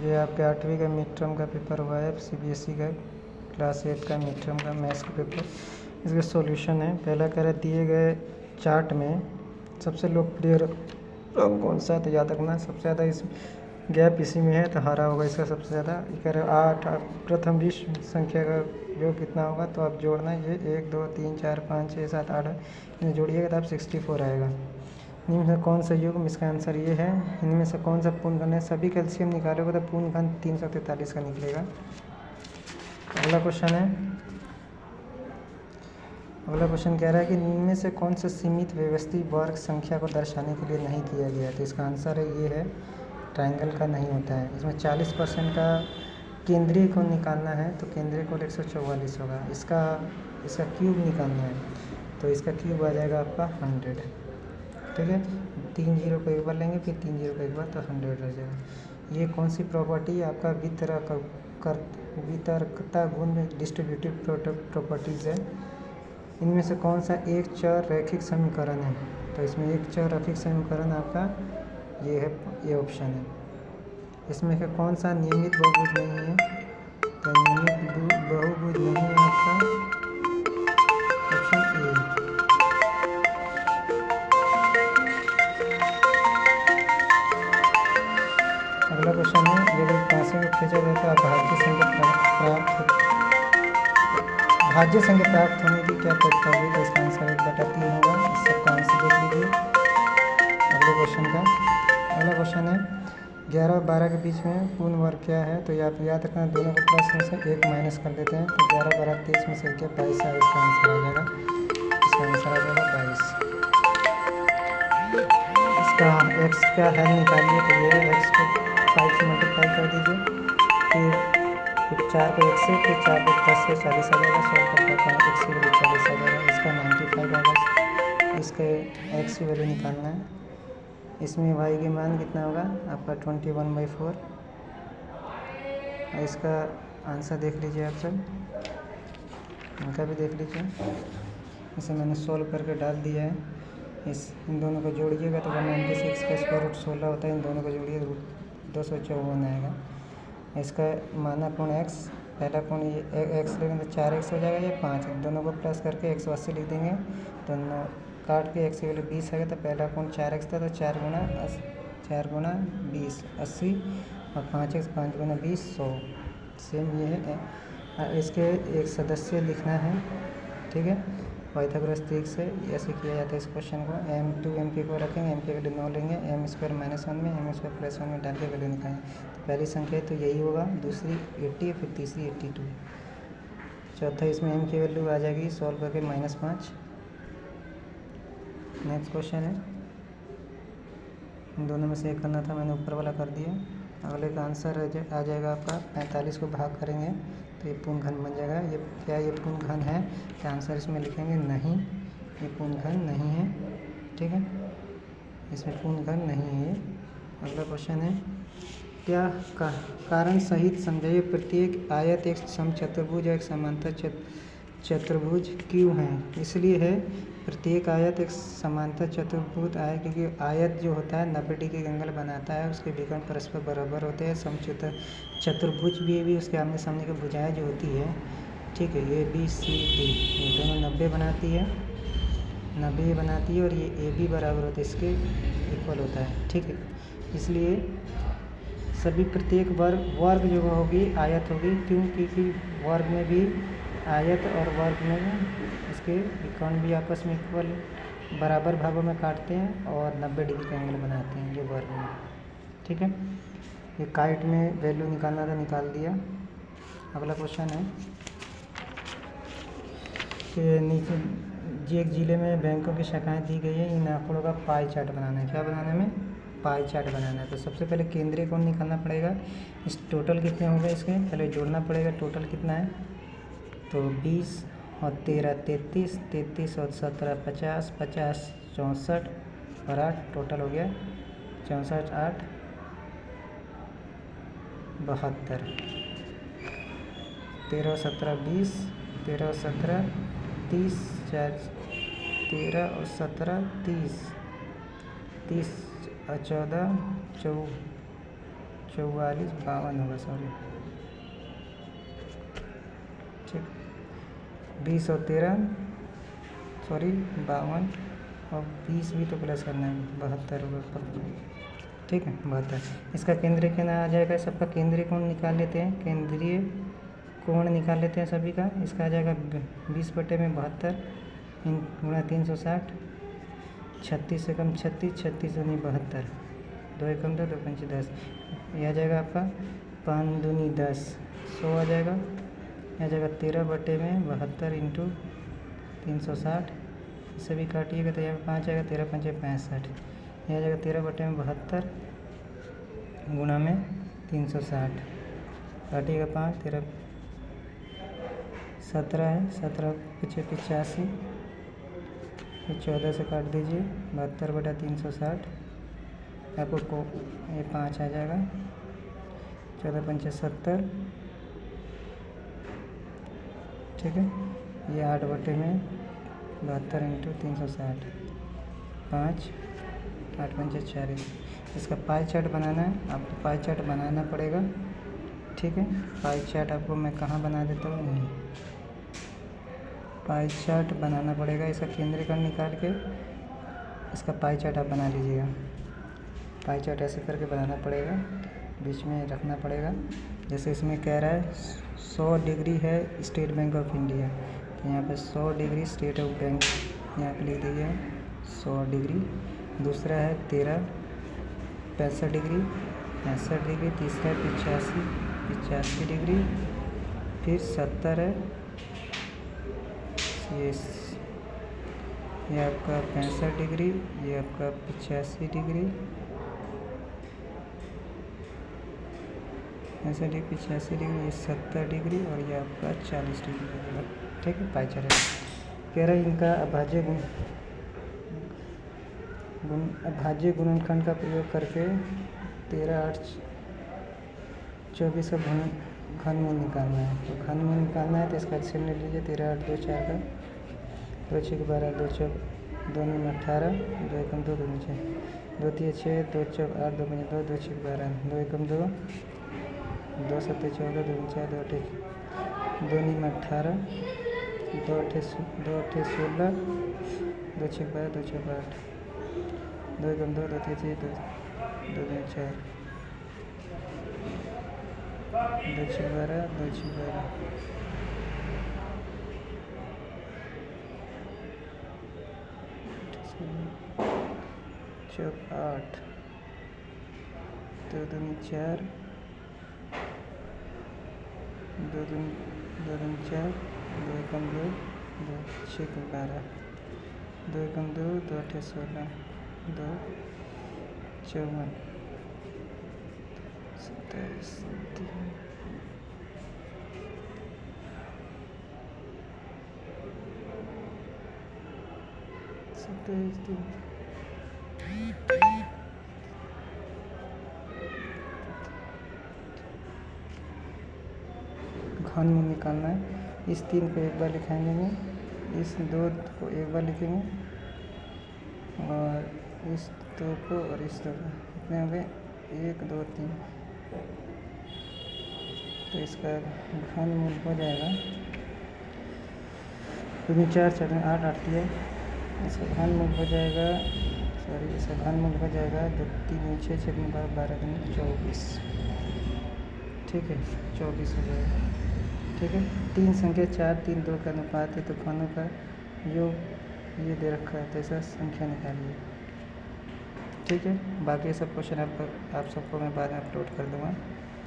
ये आपके 8वीं का मिड टर्म का पेपर हुआ है, सीबीएसई का क्लास 8 का मिड टर्म का मैथ्स का पेपर। इसका सॉल्यूशन है। पहला कह रहा है दिए गए चार्ट में सबसे लोकप्रिय रंग कौन सा है, तो याद रखना सबसे ज़्यादा इस गैप इसी में है, तो हरा होगा इसका सबसे ज़्यादा। ये कह रहे 8 प्रथम विश्व संख्या का योग कितना होगा, तो आप जोड़ना ये 1 2 3 4 5 6 7 8 इन्हें जोड़िएगा तो आप 64 आएगा। इनमें से कौन सा युग्म, इसका आंसर ये है। इनमें से कौन सा पूर्ण घन है, सभी कैल्शियम निकालोगे तो पूर्ण घन 343 का निकलेगा। अगला क्वेश्चन कह रहा है कि इनमें से कौन सा सीमित व्यवस्थित वर्ग संख्या को दर्शाने के लिए नहीं किया गया, तो इसका आंसर है ये है ट्रायंगल का नहीं होता है। इसमें 40% का केंद्रीय कोण निकालना है, तो केंद्रीय कोण 144 होगा। इसका क्यूब निकालना है, तो इसका क्यूब आ जाएगा आपका 100। ठीक है, 3 जीरो को एक बार लेंगे, फिर 3 जीरो को एक बार, तो 100 रह जाएगा। ये कौन सी प्रॉपर्टी आपका वितरकता गुण डिस्ट्रीब्यूटिव प्रॉपर्टीज़ है। इनमें से कौन सा एक चर रैखिक समीकरण है, तो इसमें एक चर रैखिक समीकरण आपका ये है, ये ऑप्शन है। इसमें से कौन सा नियमित बहुभुज नहीं है, तो नियमित बहुभुज नहीं है आपका ऑप्शन ए। अगला क्वेश्चन है, यदि पासे को खींचा जाए तो भाज्य संख्या प्राप्त होने की क्या प्रक्रिया होगी, तो इसका आंसर 1/3 होगा। इस सबका आंसर देख लीजिए अगले क्वेश्चन है 11 और 12 के बीच में पूर्ण वर्ग क्या है, तो आप याद रखना दोनों को प्लस में से 1 माइनस कर देते हैं, तो 11 12 23 में से 22 है, इसका आंसर आ जाएगा 22। इसका एक्स का हल निकालिए, तो ये एक्स को 5 से मल्टीप्लाई कर दीजिए, फिर 4 को 1 से, फिर 4 को 10 से 40 आ जाएगा। 100 पर 1 से 40 आ जाएगा, इसका 95 आएगा। इसके एक्स की वैल्यू निकालना है। इसमें वाई के मान कितना होगा आपका 21/4। इसका आंसर देख लीजिए आप सब, इनका भी देख लीजिए। इसे मैंने सोल्व करके डाल दिया है। इन दोनों को जोड़िएगा तो 196 का स्क्वायर रूट 16 होता है। इन दोनों को जोड़िए 254 आएगा। इसका माना कोण x, पहला कोण ये x लेंगे तो 4x हो जाएगा, ये 5 दोनों को प्लस करके 180 लिख देंगे, दोनों काट के x की वैल्यू 20 आएगा। तो पहला कोण 4x था, तो 4 गुना 20 80, और 5x 5 गुना 20 100। सेम ये है। इसके एक सदस्य लिखना है, ठीक है। पाइथागोरस ट्रिक से ऐसे किया जाता है इस क्वेश्चन को। m2 m को रखेंगे, m की वैल्यू 9 लेंगे, m² -1 में m² +1 में डाल के वैल्यू निकालेंगे। तो पहली संख्या तो यही होगा, दूसरी 80, फिर तीसरी 82, चौथा इसमें m की वैल्यू आ जाएगी सॉल्व करके -5। नेक्स्ट क्वेश्चन है, इन दोनों में से एक करना था, मैंने ऊपर वाला कर दिया। अगले का आंसर आ जाएगा आपका 45 को भाग करेंगे तो ये पूर्ण घन बन जाएगा। ये क्या ये पूर्ण घन है, क्या आंसर इसमें लिखेंगे नहीं, ये पूर्ण घन नहीं है, ठीक है, इसमें पूर्ण घन नहीं है। अगला क्वेश्चन है, क्या कारण सहित समझाइए प्रत्येक आयत एक समचतुर्भुज या एक समांतर चतुर्भुज क्यों है। इसलिए है प्रत्येक आयत एक समांतर चतुर्भुज आय क्योंकि आयत जो होता है 90 डिग्री एंगल बनाता है, उसके विकर्ण परस्पर बराबर होते हैं। चतुर्भुज भी उसके आमने सामने की भुजाएं जो होती है, ठीक है, ये बी सी डी ये दोनों 90 बनाती है, 90 बनाती है, और ये ए बी बराबर होता है, इसके इक्वल होता है, ठीक है। इसलिए सभी प्रत्येक वर्ग जो होगी आयत होगी, क्योंकि वर्ग में भी आयत और वर्ग में इसके विकर्ण भी आपस में इक्वल बराबर भागों में काटते हैं और 90 डिग्री का एंगल बनाते हैं जो वर्ग में, ठीक है। ये काइट में वैल्यू निकालना था, निकाल दिया। अगला क्वेश्चन है कि नीचे एक ज़िले में बैंकों की शाखाएं दी गई है, इन आंकड़ों का पाई चार्ट बनाना है। क्या बनाना है, पाई चार्ट बनाना है। तो सबसे पहले केंद्रीय कोण निकालना पड़ेगा। इस टोटल कितने हो गए, इसके पहले जोड़ना पड़ेगा टोटल कितना है, तो 20 और 13 33, 33 और 17 50, 50 64 और 8 टोटल हो गया 64 8 72, 13 17 20, 13 17 30, 4 13 और 17 30, 30 और 14 44 52 होगा, सॉरी, ठीक। 20 और 13 सॉरी 52 और 20 भी तो प्लस करना है, 72 होगा, ठीक है 72। इसका केंद्रीय कोण आ जाएगा, सबका केंद्रीय कोण निकाल लेते हैं, केंद्रीय कोण निकाल लेते हैं सभी का। इसका आ जाएगा 20/72 गुणा 360, 36 से कम 36, 36 दूनी 72, 2 एकम 2, 2 पंचे 10, यह आ जाएगा आपका 5 दूनी 10, 100 आ जाएगा। यह आ जाएगा 13/72 इंटू 360, इसे भी काटिएगा तो यहाँ पर 5 आएगा, 13 पंचे 65, यह आ जाएगा 13/72 गुणा में 360, काटिएगा 5, 13 17 है, 17 पीछे 85, 14 से काट दीजिए, 72/360, आपको ये 5 आ जाएगा, 14 पंचे 70, ठीक है। ये 8/72 इंटू 360, 5, 8 पंचे 40। इसका पाई चार्ट बनाना है, आपको पाई चार्ट बनाना पड़ेगा, ठीक है। पाई चार्ट आपको मैं कहाँ बना देता हूँ, पाई चार्ट बनाना पड़ेगा। इसका केंद्रीय कोण निकाल के इसका पाई चार्ट आप बना लीजिएगा। पाई चार्ट ऐसे करके बनाना पड़ेगा, बीच में रखना पड़ेगा। जैसे इसमें कह रहा है 100 डिग्री है स्टेट बैंक ऑफ इंडिया, तो यहाँ पे 100 डिग्री स्टेट ऑफ बैंक यहाँ पे लिख दीजिए 100 डिग्री। दूसरा है 65 डिग्री, 65 डिग्री। तीसरा है 85 डिग्री। फिर 70 है, ये आपका 65 डिग्री, ये आपका 85 डिग्री, 85 डिग्री, ये 70 डिग्री और ये आपका 40 डिग्री लगेगा, ठीक है। पाई चार्ट कह रहा है इनका अभाज्य गुणनखंड का प्रयोग करके 13, 8, 24 का घनमूल निकालना है। तो घनमूल निकालना है तो इसका एक्शन ले लीजिए, 13, 8, 2, 4 का, 2 6 12, 2 4 2 9 18, 2 एकम 2, 2 नीचे 2 3 6, 2 4 8, 2 5 2, 2 6 12, 2 एकम 2, 2 7 14, 2 4 2 8 2 9 18, 2 8 16, 2 6 12, 2 4 8, 2 एकम 2, 2 3 2 2 4, 2 6 12, 2 6 12, 8, 2 2 4, 2 2 4, 2 एकम 2, 2 6 12, 2 एकम 2, 2 8 16, 2 54, 27 3 घनमूल निकालना है। इस 3 को एक बार लिखाएंगे, इस 2 को एक बार लिखेंगे और इस 2 को और इस 2 को, कितने हो गए 1 2 3। तो इसका घनमूल हो जाएगा 4 4 8 8 है। इसका घनमूल हो जाएगा, इसका घनमूल हो जाएगा 2 3 6 6 12 12 24, ठीक है 24 हो जाएगा, ठीक है। 3 संख्या 4 3 2 का अनुपात है, तो घनों का योग ये दे रखा है, तो ऐसा संख्या निकालिए, ठीक है। बाकी सब क्वेश्चन आप सबको मैं बाद में अपलोड कर दूँगा।